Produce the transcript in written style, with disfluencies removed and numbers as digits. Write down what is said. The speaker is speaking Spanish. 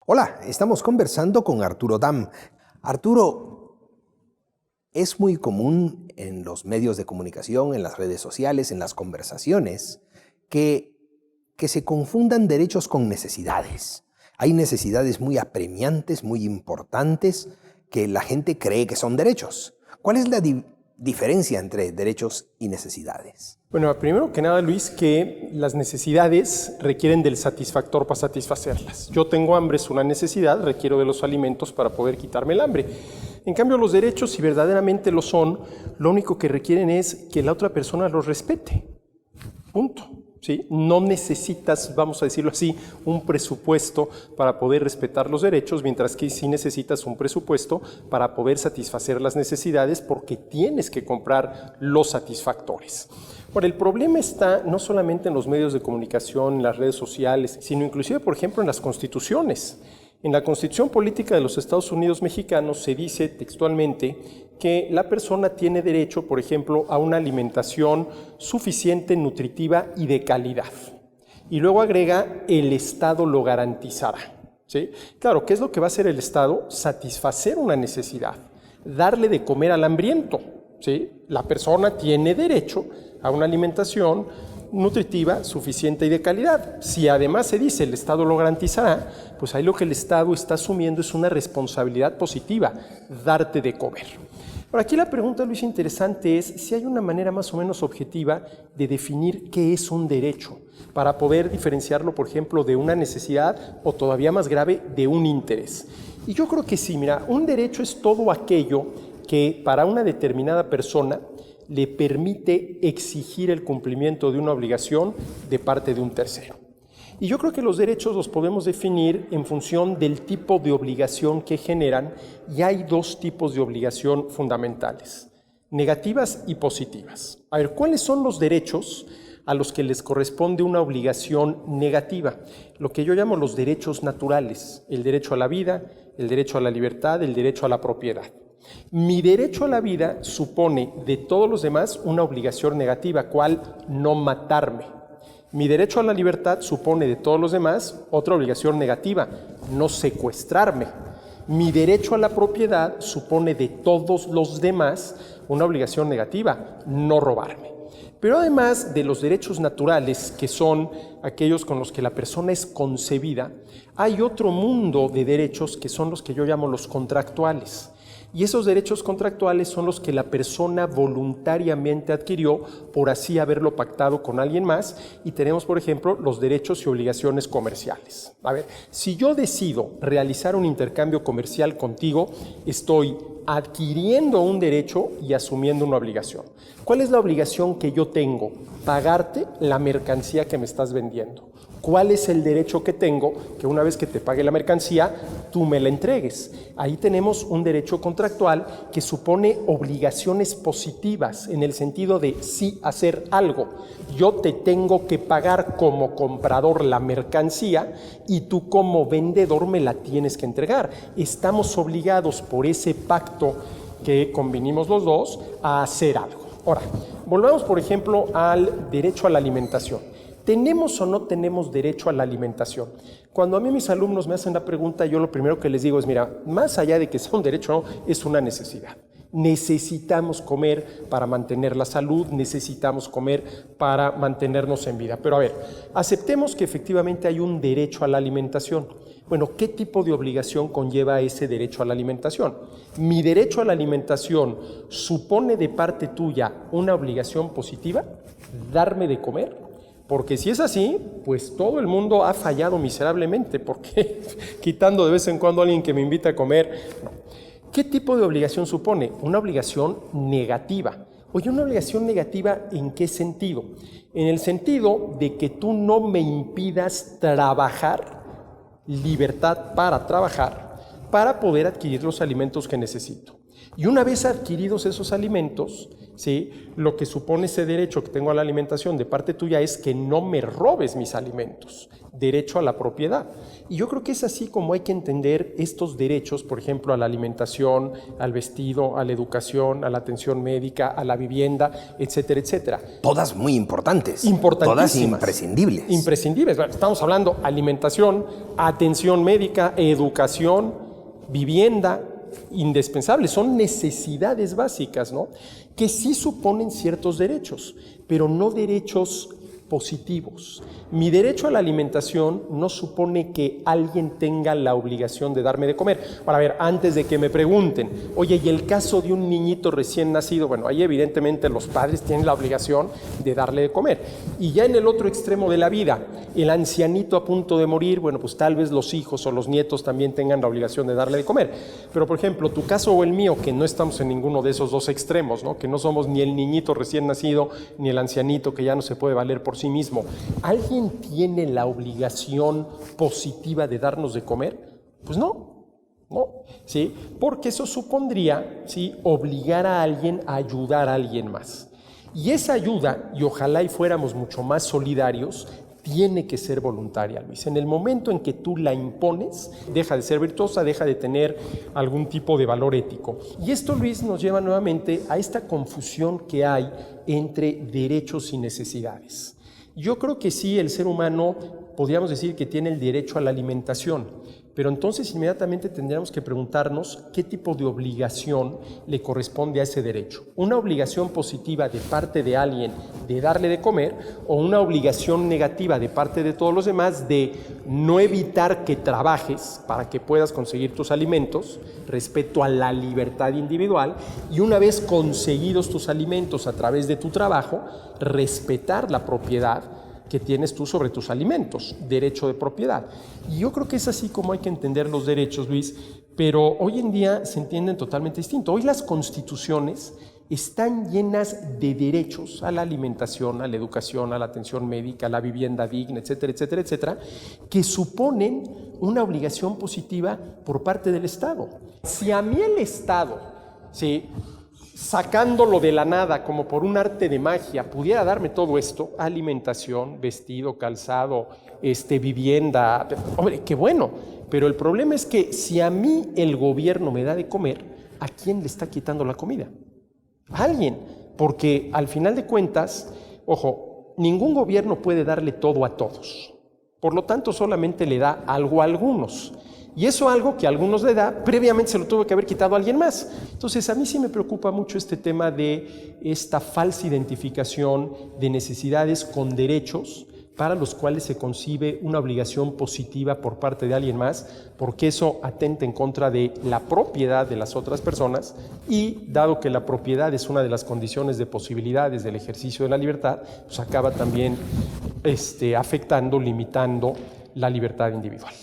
Hola, estamos conversando con Arturo Dam. Arturo, es muy común en los medios de comunicación, en las redes sociales, en las conversaciones, que se confundan derechos con necesidades. Hay necesidades muy apremiantes, muy importantes, que la gente cree que son derechos. ¿Cuál es la diferencia entre derechos y necesidades? Bueno, primero que nada, Luis, que las necesidades requieren del satisfactor para satisfacerlas. Yo tengo hambre, es una necesidad, requiero de los alimentos para poder quitarme el hambre. En cambio, los derechos, si verdaderamente lo son, lo único que requieren es que la otra persona los respete. Punto. ¿Sí? No necesitas, vamos a decirlo así, un presupuesto para poder respetar los derechos, mientras que sí necesitas un presupuesto para poder satisfacer las necesidades, porque tienes que comprar los satisfactores. Ahora, el problema está no solamente en los medios de comunicación, en las redes sociales, sino inclusive, por ejemplo, en las constituciones. En la Constitución Política de los Estados Unidos Mexicanos se dice textualmente que la persona tiene derecho, por ejemplo, a una alimentación suficiente, nutritiva y de calidad. Y luego agrega, el Estado lo garantizará. ¿Sí? Claro, ¿qué es lo que va a hacer el Estado? Satisfacer una necesidad, darle de comer al hambriento. ¿Sí? La persona tiene derecho a una alimentación nutritiva, suficiente y de calidad. Si además se dice el Estado lo garantizará, pues ahí lo que el Estado está asumiendo es una responsabilidad positiva, darte de comer. Ahora, aquí la pregunta, Luis, interesante es si hay una manera más o menos objetiva de definir qué es un derecho, para poder diferenciarlo, por ejemplo, de una necesidad o todavía más grave, de un interés. Y yo creo que sí, mira, un derecho es todo aquello que para una determinada persona le permite exigir el cumplimiento de una obligación de parte de un tercero. Y yo creo que los derechos los podemos definir en función del tipo de obligación que generan, y hay dos tipos de obligación fundamentales, negativas y positivas. A ver, ¿cuáles son los derechos a los que les corresponde una obligación negativa? Lo que yo llamo los derechos naturales, el derecho a la vida, el derecho a la libertad, el derecho a la propiedad. Mi derecho a la vida supone de todos los demás una obligación negativa, ¿cuál? No matarme. Mi derecho a la libertad supone de todos los demás otra obligación negativa, no secuestrarme. Mi derecho a la propiedad supone de todos los demás una obligación negativa, no robarme. Pero además de los derechos naturales, que son aquellos con los que la persona es concebida, hay otro mundo de derechos que son los que yo llamo los contractuales. Y esos derechos contractuales son los que la persona voluntariamente adquirió por así haberlo pactado con alguien más, y tenemos, por ejemplo, los derechos y obligaciones comerciales. A ver, si yo decido realizar un intercambio comercial contigo, estoy adquiriendo un derecho y asumiendo una obligación. ¿Cuál es la obligación que yo tengo? Pagarte la mercancía que me estás vendiendo. ¿Cuál es el derecho que tengo? Que una vez que te pague la mercancía, tú me la entregues. Ahí tenemos un derecho contractual que supone obligaciones positivas, en el sentido de sí hacer algo. Yo te tengo que pagar como comprador la mercancía y tú como vendedor me la tienes que entregar. Estamos obligados por ese pacto que convinimos los dos a hacer algo. Ahora, volvamos, por ejemplo, al derecho a la alimentación. ¿Tenemos o no tenemos derecho a la alimentación? Cuando a mí mis alumnos me hacen la pregunta, yo lo primero que les digo es, mira, más allá de que sea un derecho o no, es una necesidad. Necesitamos comer para mantener la salud, necesitamos comer para mantenernos en vida. Pero a ver, aceptemos que efectivamente hay un derecho a la alimentación. Bueno, ¿qué tipo de obligación conlleva ese derecho a la alimentación? ¿Mi derecho a la alimentación supone de parte tuya una obligación positiva? ¿Darme de comer? Porque si es así, pues todo el mundo ha fallado miserablemente, porque quitando de vez en cuando a alguien que me invita a comer. No. ¿Qué tipo de obligación supone? Una obligación negativa. Oye, ¿una obligación negativa en qué sentido? En el sentido de que tú no me impidas trabajar, libertad para trabajar, para poder adquirir los alimentos que necesito. Y una vez adquiridos esos alimentos, ¿sí? Lo que supone ese derecho que tengo a la alimentación de parte tuya es que no me robes mis alimentos, derecho a la propiedad. Y yo creo que es así como hay que entender estos derechos, por ejemplo, a la alimentación, al vestido, a la educación, a la atención médica, a la vivienda, etcétera, etcétera. Todas muy importantes. Importantísimas. Todas imprescindibles. Imprescindibles. Bueno, estamos hablando alimentación, atención médica, educación, vivienda, indispensables, son necesidades básicas, ¿no? Que sí suponen ciertos derechos, pero no derechos positivos. Mi derecho a la alimentación no supone que alguien tenga la obligación de darme de comer. Para ver, antes de que me pregunten, oye, ¿y el caso de un niñito recién nacido? Bueno, ahí evidentemente los padres tienen la obligación de darle de comer. Y ya en el otro extremo de la vida, el ancianito a punto de morir, bueno, pues tal vez los hijos o los nietos también tengan la obligación de darle de comer. Pero, por ejemplo, tu caso o el mío, que no estamos en ninguno de esos dos extremos, ¿no? Que no somos ni el niñito recién nacido, ni el ancianito que ya no se puede valer por sí mismo. ¿Alguien tiene la obligación positiva de darnos de comer? Pues no, ¿sí? Porque eso supondría, ¿sí?, obligar a alguien a ayudar a alguien más. Y esa ayuda, y ojalá y fuéramos mucho más solidarios, tiene que ser voluntaria, Luis. En el momento en que tú la impones, deja de ser virtuosa, deja de tener algún tipo de valor ético. Y esto, Luis, nos lleva nuevamente a esta confusión que hay entre derechos y necesidades. Yo creo que sí, el ser humano podríamos decir que tiene el derecho a la alimentación, pero entonces inmediatamente tendríamos que preguntarnos qué tipo de obligación le corresponde a ese derecho. ¿Una obligación positiva de parte de alguien de darle de comer o una obligación negativa de parte de todos los demás de no evitar que trabajes para que puedas conseguir tus alimentos respecto a la libertad individual y una vez conseguidos tus alimentos a través de tu trabajo, respetar la propiedad que tienes tú sobre tus alimentos, derecho de propiedad? Y yo creo que es así como hay que entender los derechos, Luis, pero hoy en día se entienden totalmente distinto. Hoy las constituciones están llenas de derechos a la alimentación, a la educación, a la atención médica, a la vivienda digna, etcétera, etcétera, etcétera, que suponen una obligación positiva por parte del Estado. Si a mí el Estado, ¿sí?, sacándolo de la nada como por un arte de magia, pudiera darme todo esto, alimentación, vestido, calzado, vivienda, hombre, qué bueno, pero el problema es que si a mí el gobierno me da de comer, ¿a quién le está quitando la comida? A alguien, porque al final de cuentas, ojo, ningún gobierno puede darle todo a todos, por lo tanto solamente le da algo a algunos. Y eso algo que a algunos le da, previamente se lo tuvo que haber quitado a alguien más. Entonces a mí sí me preocupa mucho este tema de esta falsa identificación de necesidades con derechos para los cuales se concibe una obligación positiva por parte de alguien más, porque eso atenta en contra de la propiedad de las otras personas y dado que la propiedad es una de las condiciones de posibilidades del ejercicio de la libertad, pues acaba también afectando, limitando la libertad individual.